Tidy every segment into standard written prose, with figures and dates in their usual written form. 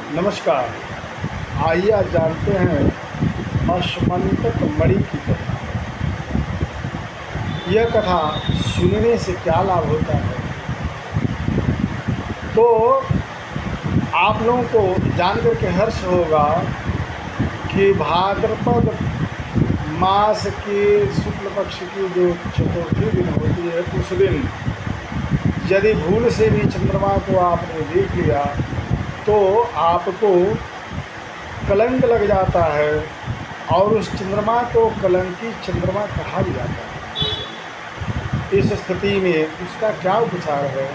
नमस्कार। आइए आज जानते हैं अश्वंतक मणि की कथा। यह कथा सुनने से क्या लाभ होता है, तो आप लोगों को जानकर के हर्ष होगा कि भाद्रपद मास के शुक्ल पक्ष की जो चतुर्थी दिन होती है, उस दिन यदि भूल से भी चंद्रमा को आपने देख लिया तो आपको कलंक लग जाता है, और उस चंद्रमा को कलंकी चंद्रमा कहा भी जाता है। इस स्थिति में उसका क्या उपचार है,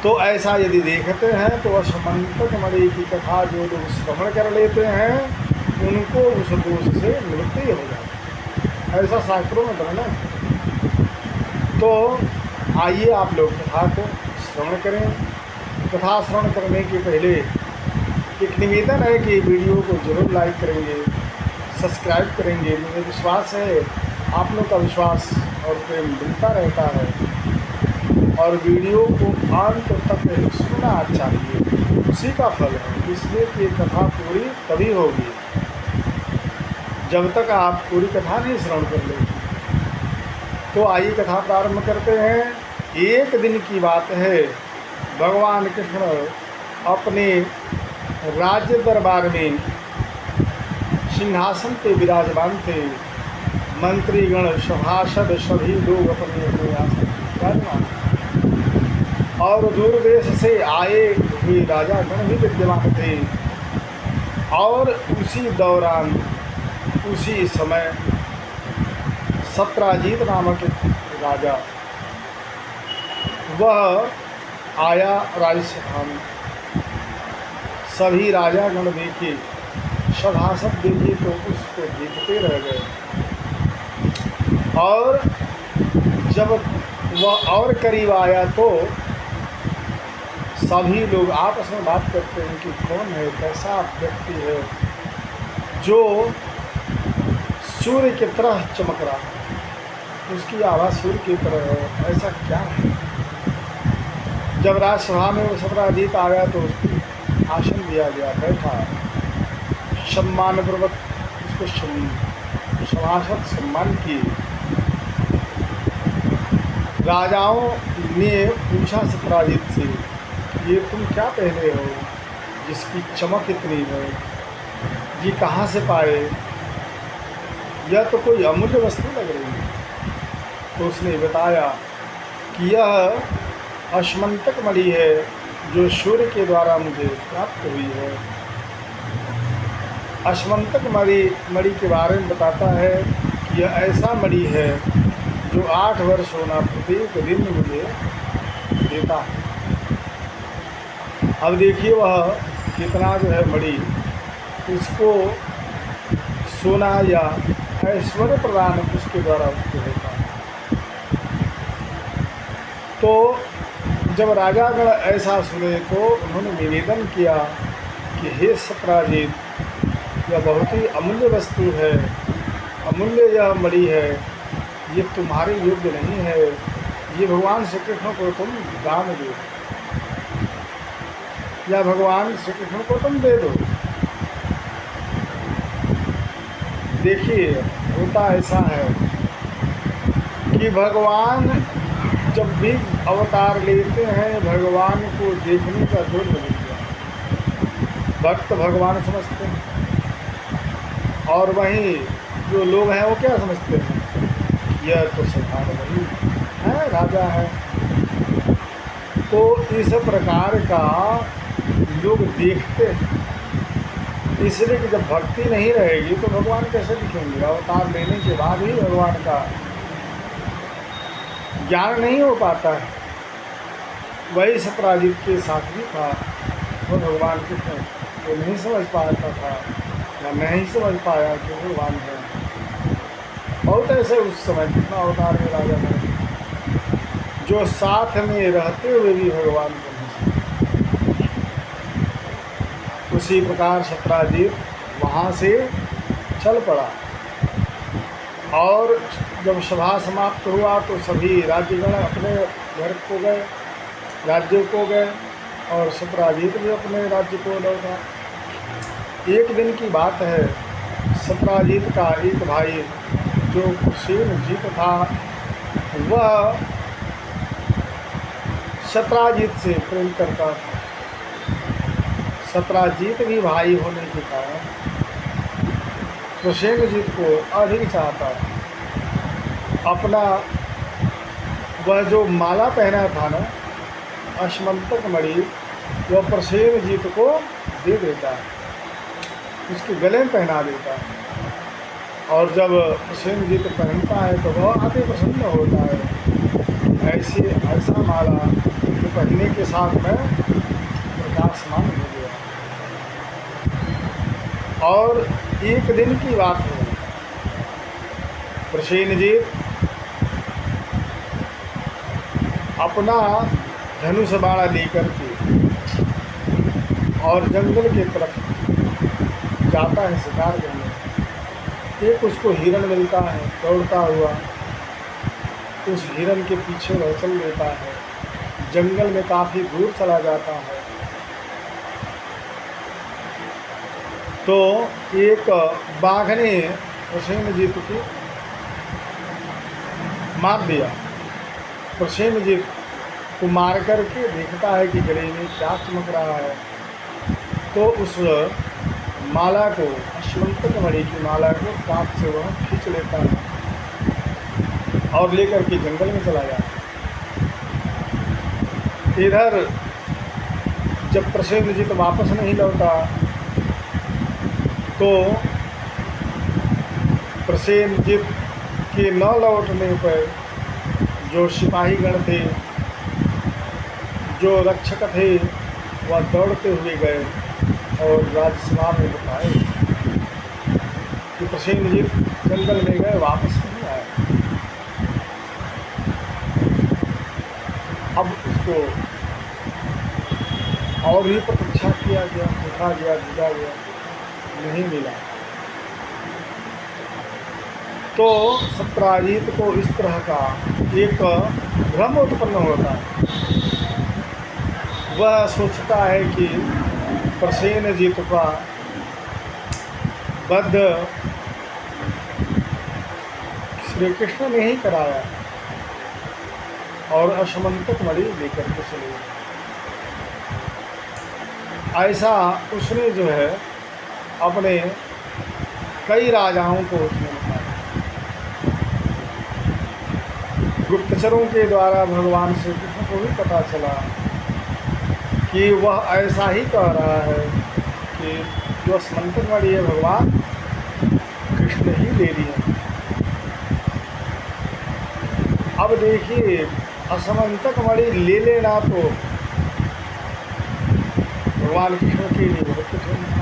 तो ऐसा यदि देखते हैं तो अश्वंतक मणि की कथा जो लोग श्रवण कर लेते हैं उनको उस दोष से निवृत्ति हो जाती है, ऐसा शास्त्रों में वर्णन है। तो आइए आप लोग कथा को श्रवण करें। कथा श्रवण करने के पहले एक निवेदन है कि वीडियो को जरूर लाइक करेंगे, सब्सक्राइब करेंगे। मुझे विश्वास है आप लोग का विश्वास और प्रेम मिलता रहता है, और वीडियो को अंत तक सुनना चाहिए, उसी का फल है। इसलिए कि कथा पूरी तभी होगी जब तक आप पूरी कथा नहीं श्रवण कर लेंगे। तो आइए कथा प्रारंभ करते हैं। एक दिन की बात है, भगवान कृष्ण अपने राज्य दरबार में सिंहासन पे विराजमान थे। मंत्रीगण, सभासद सभी लोग अपने अपने आसन पर विराजमान, और दूर देश से आए हुए राजागण भी विद्यमान थे। और उसी दौरान उसी समय सत्राजीत नामक राजा वह आया राजसभा में। सभी राजागण देखे, सभासद देखे तो उसको देखते रह गए। और जब वह और करीब आया तो सभी लोग आपस में बात करते हैं कि कौन है, कैसा व्यक्ति है जो सूर्य की तरह चमक रहा है, उसकी आवाज़ सूर्य की तरह है, ऐसा क्या है। जब राजसभा में वो सत्राजीत आया तो उसको आसन दिया गया, बैठा, सम्मानपूर्वक उसको सभासद सम्मान किए। राजाओं ने पूछा सत्राजीत से, ये तुम क्या पहने हो जिसकी चमक इतनी है, ये कहाँ से पाए, यह तो कोई अमूल्य वस्तु लग रही है। तो उसने बताया कि यह अश्वंतक मणि है जो सूर्य के द्वारा मुझे प्राप्त हुई है। अश्वंतक मणि के बारे में बताता है कि यह ऐसा मणि है जो 8 वर्ष होना प्रत्येक दिन मुझे देता है। अब देखिए वह कितना जो है मणि उसको सोना या ऐश्वर्य प्रदान उसके द्वारा उसको होता है। तो जब राजागण ऐसा सुने तो उन्होंने निवेदन किया कि हे सत्राजीत, यह बहुत ही अमूल्य वस्तु है, अमूल्य यह मणि है, ये तुम्हारे योग्य नहीं है, ये भगवान श्री कृष्ण को तुम दान दो, या भगवान श्री कृष्ण को तुम दे दो। देखिए होता ऐसा है कि भगवान जब भी अवतार लेते हैं भगवान को देखने का जोर मिल गया, भक्त भगवान समझते हैं, और वहीं जो लोग हैं वो क्या समझते हैं, यह तो साधारण वही है, राजा है। तो इस प्रकार का लोग देखते हैं। इसलिए कि जब भक्ति नहीं रहेगी तो भगवान कैसे दिखेंगे। अवतार लेने के बाद ही भगवान का ज्ञान नहीं हो पाता है। वही सत्राजीत के साथ भी था, वो भगवान कृष्ण वो नहीं समझ पाता था या नहीं समझ पाया कि भगवान है। बहुत ऐसे उस समय कितना अवतार में राजा बने जो साथ में रहते हुए भी भगवान को नहीं समझ। उसी प्रकार सत्राजीत वहाँ से चल पड़ा, और जब सभा समाप्त हुआ तो सभी राज्यगण अपने घर को गए, राज्यों को गए, और सत्राजीत भी अपने राज्य को लौटा। एक दिन की बात है, सत्राजीत का एक भाई जो सेनजीत था, वह सत्राजीत से प्रेम करता था। सत्राजीत भी भाई होने के कारण प्रसेनजीत को अधिक चाहता था। अपना वह जो माला पहना था ना, अश्मंतक मणि, वह प्रसेनजीत को दे देता है, उसके गले में पहना देता है। और जब प्रसेनजीत पहनता है तो वह अति प्रसन्न होता है। ऐसा माला जो पहनने के साथ में प्रकाशमान हो गया। और एक दिन की बात है, प्रसेनजीत अपना धनुष बाण लेकर के और जंगल के तरफ जाता है शिकार करने। एक उसको हिरण मिलता है दौड़ता हुआ, उस हिरण के पीछे वह चल देता है, जंगल में काफ़ी दूर चला जाता है। तो एक बाघ ने प्रसेनजीत को मार दिया। प्रसेनजीत को मार करके देखता है कि गले में क्या चमक रहा है, तो उस माला को, अश्मंतक मणि की माला को दांत से वह खींच लेता है और लेकर के जंगल में चला जाता है। इधर जब प्रसेनजीत वापस नहीं लौटा तो प्रसेनजीत के न लौटने पर जो सिपाहीगण थे, जो रक्षक थे, वह दौड़ते हुए गए और राजसभा में बताए कि प्रसेनजीत जंगल में गए, वापस नहीं आए। अब उसको और भी प्रतीक्षा किया गया, देखा गया, ढूंढा गया, नहीं मिला। तो सत्राजीत को इस तरह का एक भ्रम उत्पन्न होता है। वह सोचता है कि प्रसेनजीत का वध श्री कृष्ण ने ही कराया और अश्मंतक मणि लेकर के चले गए। ऐसा उसने जो है अपने कई राजाओं को उसने बताया। गुप्तचरों के द्वारा भगवान श्री कृष्ण को भी पता चला कि वह ऐसा ही कह रहा है कि जो अश्मंतक मणि है भगवान कृष्ण ही ले लिए। अब देखिए, अश्मंतक मणि ले लेना तो भगवान कृष्ण के लिए बहुत कठिन था,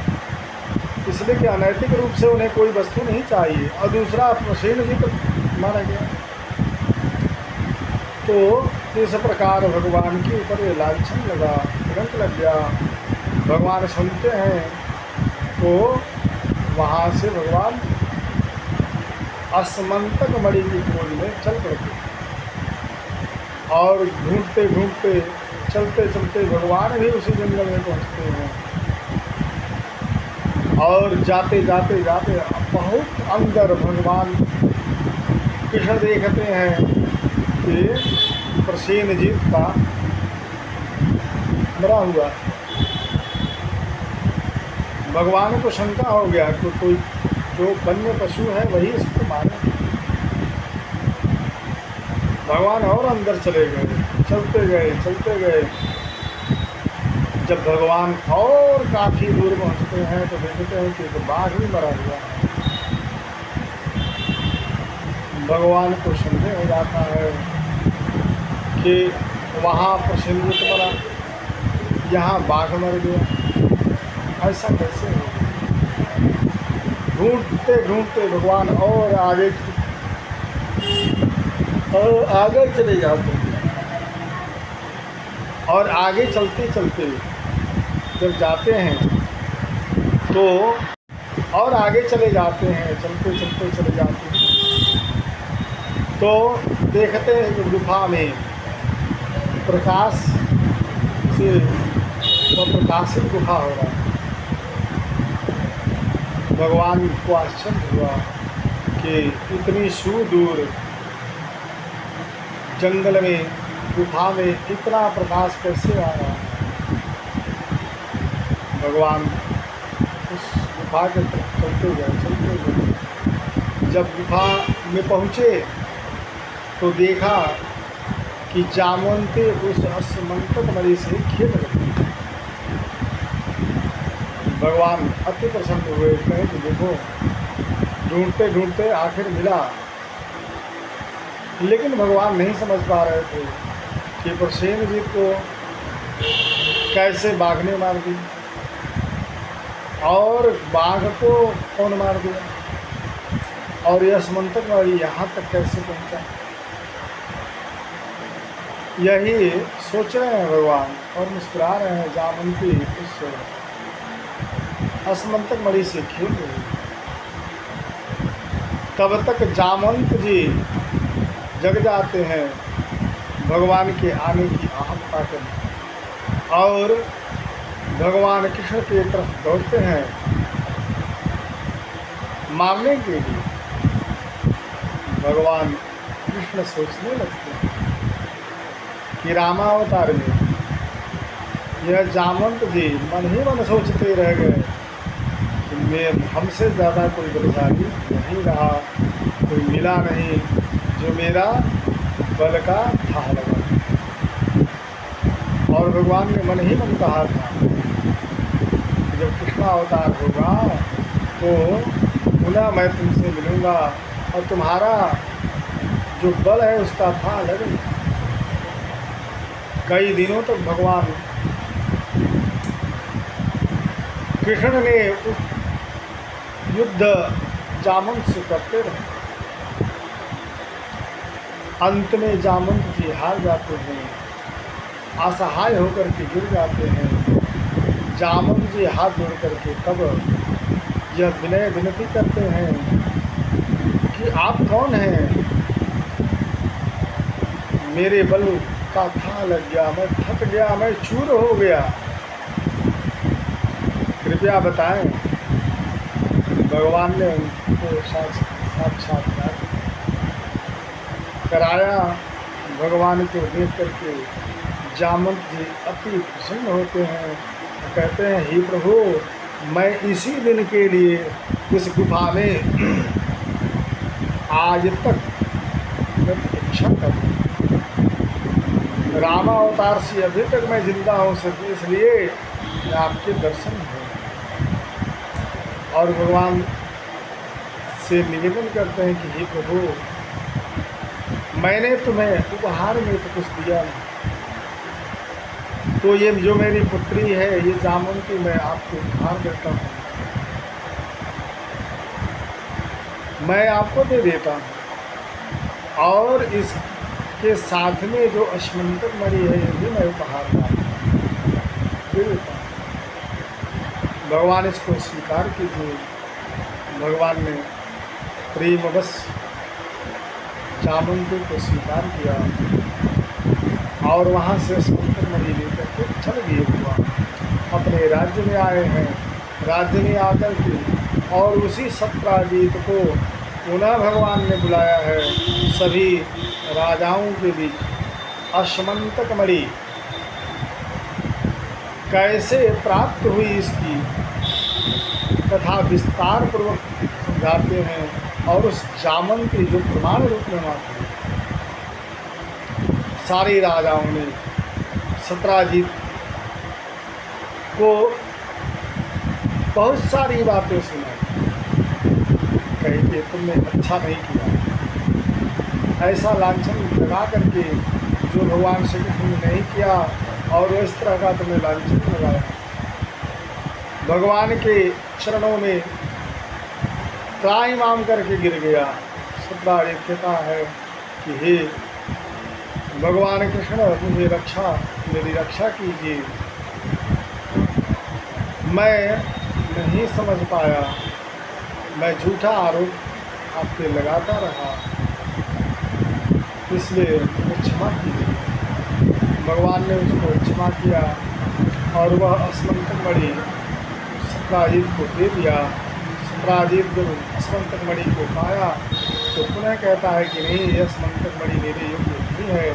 इसलिए कि अनैतिक रूप से उन्हें कोई वस्तु नहीं चाहिए, और दूसरा प्रसेनजीत मारा गया। तो इस प्रकार भगवान के ऊपर ये लालछन लगा, तुरंत लग गया। भगवान सुनते हैं तो वहाँ से भगवान अश्मंतक मणि की खोज में चल पड़ते और ढूंढते ढूंढते चलते चलते भगवान भी उसी जंगल में पहुँचते हैं। और जाते जाते जाते बहुत अंदर भगवान कृष्ण देखते हैं कि प्रसेनजीत का मरा हुआ है। भगवान को शंका हो गया कि कोई जो वन्य पशु है वही इसको मारे। भगवान और अंदर चले गए, चलते गए चलते गए। जब भगवान और काफ़ी दूर पहुंचते हैं तो देखते हैं कि एक बाघ भी मरा हुआ है। भगवान को संदेह हो जाता है कि वहाँ प्रसेनजीत मरा, यहाँ बाघ मर गया, ऐसा कैसे हो? ढूंढते ढूंढते भगवान और आगे चले जाते हैं। और आगे चलते चलते जब जाते हैं तो और आगे चले जाते हैं, चलते चलते चले जाते हैं तो देखते हैं कि गुफा में प्रकाश से प्रकाशित गुफा हो रहा है। भगवान को आश्चर्य हुआ कि इतनी सुदूर जंगल में, गुफा में इतना प्रकाश कैसे आ रहा है। भगवान उस गुफा के तरफ चलते गए। जब गुफा में पहुँचे तो देखा कि जामवंती उस अस्मंतक मणि से खेल रही। भगवान अति प्रसन्न हुए, कहे कि देखो ढूंढते ढूंढते आखिर मिला। लेकिन भगवान नहीं समझ पा रहे थे कि प्रसेनजीत को कैसे बाघ ने मार दी और बाघ को कौन मार दिया और यह अस्मंतक मणि यहाँ तक कैसे पहुँचा। यही सोच रहे हैं भगवान और मुस्कुरा रहे हैं। जामवंती उस अस्मंतक मणि से खेल रही। तब तक जामवंत जी जग जाते हैं भगवान के आने की आहट पाकर और भगवान कृष्ण की तरफ दौड़ते हैं मारने के लिए। भगवान कृष्ण सोचने लगते हैं कि रामावतार में यह जामवंत जी मन ही मन सोचते रह गए कि मैं हमसे ज़्यादा कोई बलशाली नहीं रहा, कोई मिला नहीं जो मेरा बल का था लगा। और भगवान ने मन ही मन कहा था कि जब कृष्ण अवतार होगा तो पुनः मैं तुमसे मिलूँगा और तुम्हारा जो बल है उसका था अलग। कई दिनों तक भगवान कृष्ण ने उस युद्ध जामवंत से करते रहे। अंत में जामवंत जी हार जाते हैं, असहाय होकर के गिर जाते हैं। जामवंत जी हाथ जोड़ करके तब यह विनय विनती करते हैं कि आप कौन हैं। मेरे बल का था लग गया, मैं थक गया, मैं चूर हो गया, कृपया बताएं। भगवान ने उनको साक्षात्कार कराया। भगवान को देख करके जामवंत जी अति प्रसन्न होते हैं, कहते हैं हे प्रभु, मैं इसी दिन के लिए इस गुफा में आज तक मैं प्रतीक्षा कर रहा हूँ। रामावतार से अभी तक मैं जिंदा हूँ सिर्फ इसलिए कि आपके दर्शन हो। और भगवान से निवेदन करते हैं कि हे प्रभु, मैंने तुम्हें उपहार में तो कुछ दिया नहीं, तो ये जो मेरी पुत्री है ये जामवंती मैं आपको उपहार देता हूँ, मैं आपको दे देता हूँ। और इसके साथ में जो अस्मंतक मणि है ये भी मैं उपहार दे देता हूँ। भगवान इसको स्वीकार कीजिए। भगवान ने प्रेमवश जामवंती को स्वीकार किया और वहाँ से अस्मंतक मणि लेकर के चल गए। हुआ अपने राज्य में आए हैं। राज्य में आकर के और उसी सत्राजीत को पुनः भगवान ने बुलाया है सभी राजाओं के बीच। अस्मंतक मणि कैसे प्राप्त हुई इसकी कथा विस्तार पूर्वक समझाते हैं और उस जामवंती जो प्रमाण रूप में मानते हैं। सारे राजाओं ने सत्राजीत को बहुत सारी बातें सुनाई, कहीं कि तुमने अच्छा नहीं किया, ऐसा लांछन लगा करके जो भगवान श्री कृष्ण ने नहीं किया और इस तरह का तुमने लांछन लगाया। भगवान के चरणों में त्राहिमाम करके गिर गया। सत्राजीत कहता है कि हे भगवान कृष्ण, मुझे मेरी रक्षा कीजिए। मैं नहीं समझ पाया, मैं झूठा आरोप आप पे लगाता रहा, इसलिए मुझे क्षमा कीजिए। भगवान ने उसको क्षमा किया और वह अस्मंतक मणि सत्राजित को दे दिया। सत्राजित जब अस्मंतक मणि को पाया तो पुनः कहता है कि नहीं, यह अस्मंतक मणि मेरे योग्य नहीं है,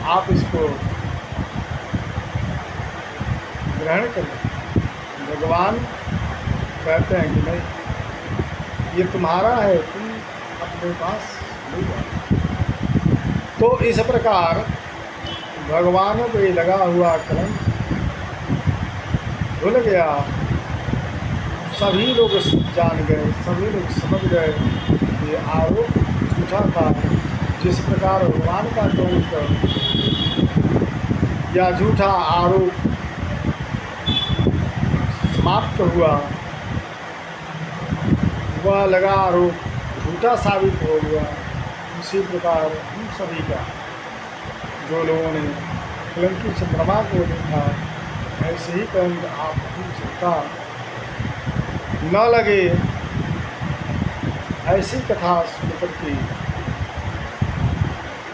आप इसको ग्रहण करें। भगवान कहते हैं कि नहीं, ये तुम्हारा है, तुम अपने पास ले जाओ। तो इस प्रकार भगवान पे लगा हुआ कलंक धुल गया। सभी लोग जान गए, सभी लोग समझ गए कि आरोप झूठा था। जिस प्रकार भगवान का कलंक या झूठा आरोप समाप्त हुआ, वह लगा आरोप झूठा साबित हो गया। उसी प्रकार हम सभी का, जो लोगों ने कलंकी चंद्रमा को देखा, ऐसे ही कलंक आप हम सबका न लगे, ऐसी कथा सुनकर के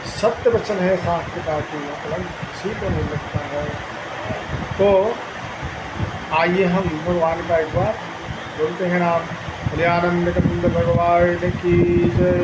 सत्य वचन है शास्त्र का कि कलंक किसी को नहीं लगता है। तो आइए हम भगवान का एक बार बोलते हैं नाम। कल्याणंद कंद भगवान की जय।